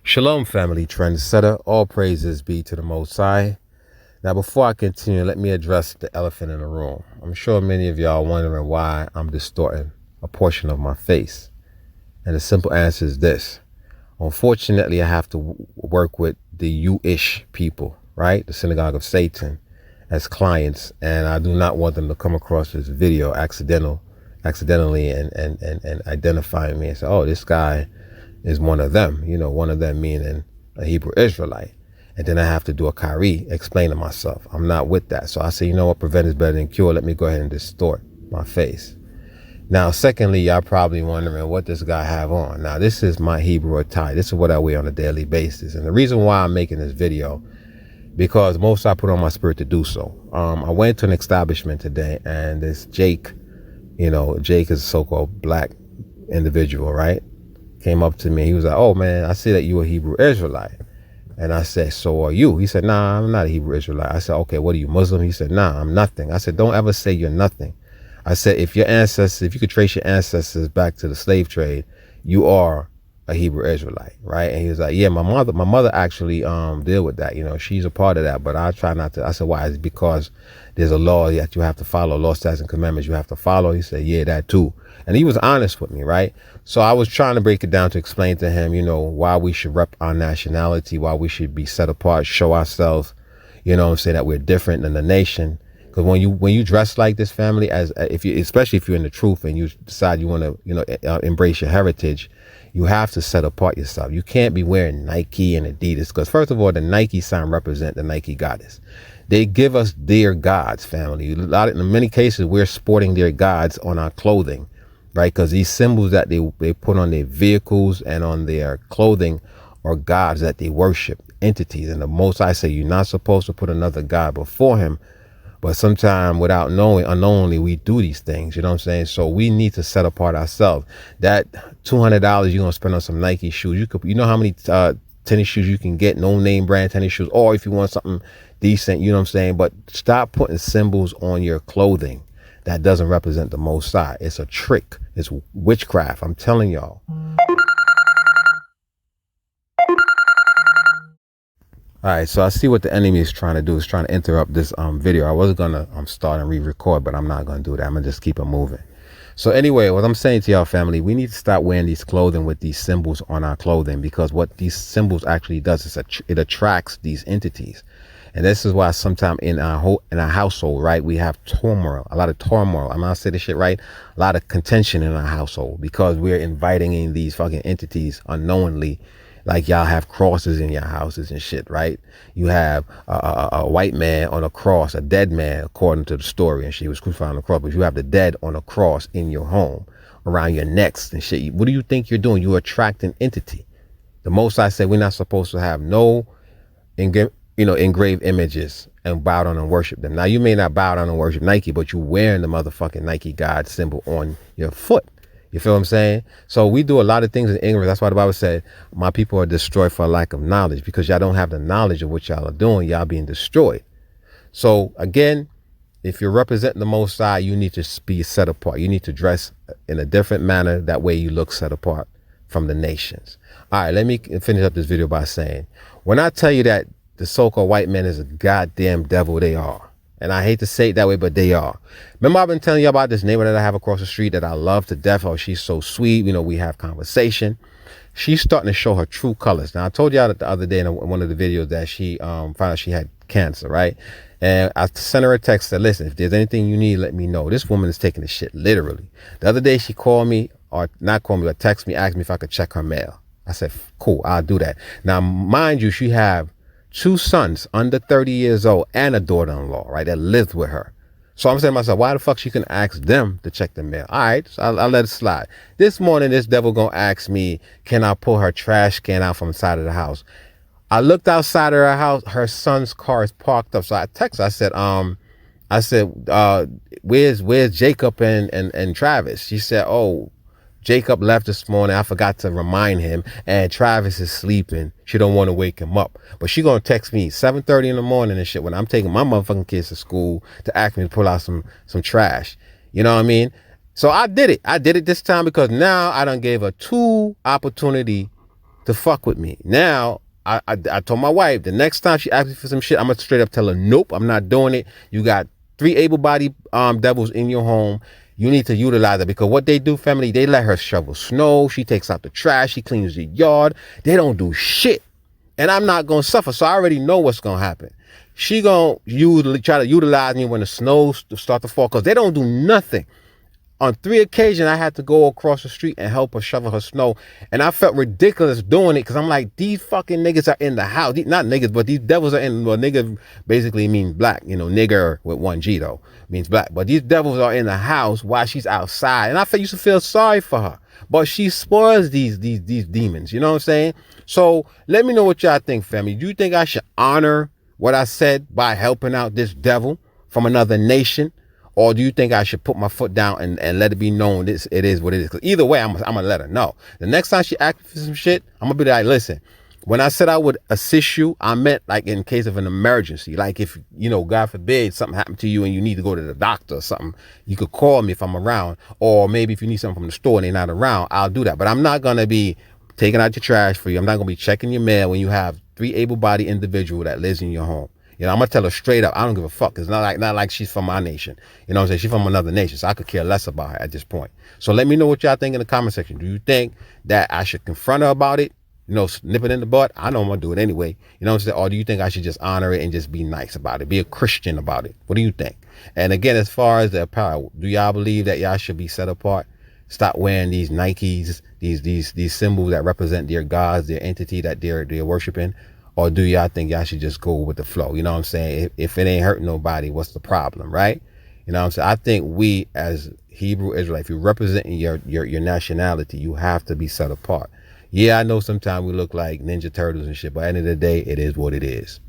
Shalom, family trendsetter. All praises be to the Most High. Now, before I continue, let me address the elephant in the room. I'm sure many of y'all are wondering why I'm distorting a portion of my face. And the simple answer is this. Unfortunately, I have to work with the you-ish people, right? The synagogue of Satan as clients. And I do not want them to come across this video accidentally and identifying me and say, oh, this guy is one of them, one of them meaning a Hebrew Israelite. And then I have to do a Kari, explaining myself. I'm not with that. So I say, you know what, prevent is better than cure. Let me go ahead and distort my face. Now, secondly, y'all probably wondering what this guy have on. Now, this is my Hebrew attire. This is what I wear on a daily basis. And the reason why I'm making this video, because most I put on my spirit to do so. I went to an establishment today, and this Jake, Jake is a so-called black individual, right? Came up to me. He was like, oh, man, I see that you're a Hebrew Israelite. And I said, so are you? He said, nah, I'm not a Hebrew Israelite. I said, okay, what are you, Muslim? He said, nah, I'm nothing. I said, don't ever say you're nothing. I said, if you could trace your ancestors back to the slave trade, you are a Hebrew Israelite, right? And he was like, yeah, my mother actually deal with that. She's a part of that, but I try not to. I said, why? It's because there's a law that you have to follow, law, statutes, and commandments you have to follow. He said, yeah, that too. And he was honest with me, right? So I was trying to break it down to explain to him, why we should rep our nationality, why we should be set apart, show ourselves, say that we're different than the nation. Because when you dress like this, family, especially if you're in the truth and you decide you want to, embrace your heritage, you have to set apart yourself. You can't be wearing Nike and Adidas because, first of all, the Nike sign represent the Nike goddess. They give us their gods, family. In many cases, we're sporting their gods on our clothing, right? Because these symbols that they put on their vehicles and on their clothing are gods that they worship, entities. And the Most I say, you're not supposed to put another god before him. But sometimes without knowing, unknowingly, we do these things, you know what I'm saying? So we need to set apart ourselves. That $200 you're going to spend on some Nike shoes, you know how many tennis shoes you can get, no name brand tennis shoes, or if you want something decent, you know what I'm saying? But stop putting symbols on your clothing that doesn't represent the Most High. It's a trick. It's witchcraft. I'm telling y'all. All right, so I see what the enemy is trying to do. Is trying to interrupt this video. I wasn't gonna start and re-record, but I'm not gonna do that. I'm gonna just keep it moving. So anyway, what I'm saying to y'all, family, we need to stop wearing these clothing with these symbols on our clothing, because what these symbols actually does is it attracts these entities. And this is why sometimes in our household, right, we have turmoil, a lot of turmoil. I'm gonna say this shit right, a lot of contention in our household because we're inviting in these fucking entities unknowingly. Like y'all have crosses in your houses and shit, right? You have a white man on a cross, a dead man, according to the story, and she was crucified on the cross. But you have the dead on a cross in your home, around your necks and shit. What do you think you're doing? You're attracting entity. The Most I said we're not supposed to have no engraved images and bow down and worship them. Now you may not bow down and worship Nike, but you're wearing the motherfucking Nike God symbol on your foot. You feel what I'm saying? So we do a lot of things in ignorance. That's why the Bible said, my people are destroyed for a lack of knowledge, because y'all don't have the knowledge of what y'all are doing. Y'all being destroyed. So again, if you're representing the Most High, you need to be set apart. You need to dress in a different manner. That way you look set apart from the nations. All right, let me finish up this video by saying, when I tell you that the so-called white man is a goddamn devil, they are. And I hate to say it that way, but they are. Remember, I've been telling you about this neighbor that I have across the street that I love to death. Oh, she's so sweet. We have conversation. She's starting to show her true colors. Now, I told y'all that the other day in one of the videos that she found out she had cancer, right? And I sent her a text that, listen, if there's anything you need, let me know. This woman is taking this shit literally. The other day, she called me, or not called me, but text me, asked me if I could check her mail. I said, cool, I'll do that. Now, mind you, she have 2 sons under 30 years old and a daughter-in-law, right, that lives with her. So I'm saying to myself, why the fuck she can ask them to check the mail? All right, so I'll let it slide. This morning, this devil gonna ask me, can I pull her trash can out from the side of the house? I looked outside of her house. Her son's car is parked up. So I texted. I said, where's Jacob and Travis? She said, oh, Jacob left this morning. I forgot to remind him, and Travis is sleeping. She don't want to wake him up, but she gonna text me 7:30 in the morning and shit when I'm taking my motherfucking kids to school to ask me to pull out some trash. You know what I mean? So I did it. I did it this time because now I done gave her 2 opportunity to fuck with me. Now, I told my wife, the next time she asks me for some shit, I'm going to straight up tell her, nope, I'm not doing it. You got 3 able-bodied devils in your home. You need to utilize it, because what they do, family, they let her shovel snow. She takes out the trash. She cleans the yard. They don't do shit. And I'm not going to suffer. So I already know what's going to happen. She going to try to utilize me when the snow start to fall, because they don't do nothing. On 3 occasions, I had to go across the street and help her shovel her snow. And I felt ridiculous doing it, because I'm like, these fucking niggas are in the house. Not niggas, but these devils are in, well, nigga basically means black. You know, nigger with 1 G though means black. But these devils are in the house while she's outside. And I used to feel sorry for her. But she spoils these demons. You know what I'm saying? So let me know what y'all think, family. Do you think I should honor what I said by helping out this devil from another nation? Or do you think I should put my foot down and let it be known it is what it is? Because either way, I'm going to let her know. The next time she asks for some shit, I'm going to be like, listen, when I said I would assist you, I meant like in case of an emergency. Like if, you know, God forbid, something happened to you and you need to go to the doctor or something, you could call me if I'm around. Or maybe if you need something from the store and they're not around, I'll do that. But I'm not going to be taking out your trash for you. I'm not going to be checking your mail when you have 3 able-bodied individual that lives in your home. You know, I'm going to tell her straight up, I don't give a fuck. It's not like she's from my nation. You know what I'm saying? She's from another nation, so I could care less about her at this point. So let me know what y'all think in the comment section. Do you think that I should confront her about it? You know, snip it in the butt? I know I'm going to do it anyway. You know what I'm saying? Or do you think I should just honor it and just be nice about it? Be a Christian about it? What do you think? And again, as far as the apparel, do y'all believe that y'all should be set apart? Stop wearing these Nikes, these symbols that represent their gods, their entity that they're worshiping? Or do y'all think y'all should just go with the flow? You know what I'm saying? If it ain't hurting nobody, what's the problem, right? You know what I'm saying? I think we as Hebrew Israelites, if you're representing your nationality, you have to be set apart. Yeah, I know sometimes we look like Ninja Turtles and shit, but at the end of the day, it is what it is.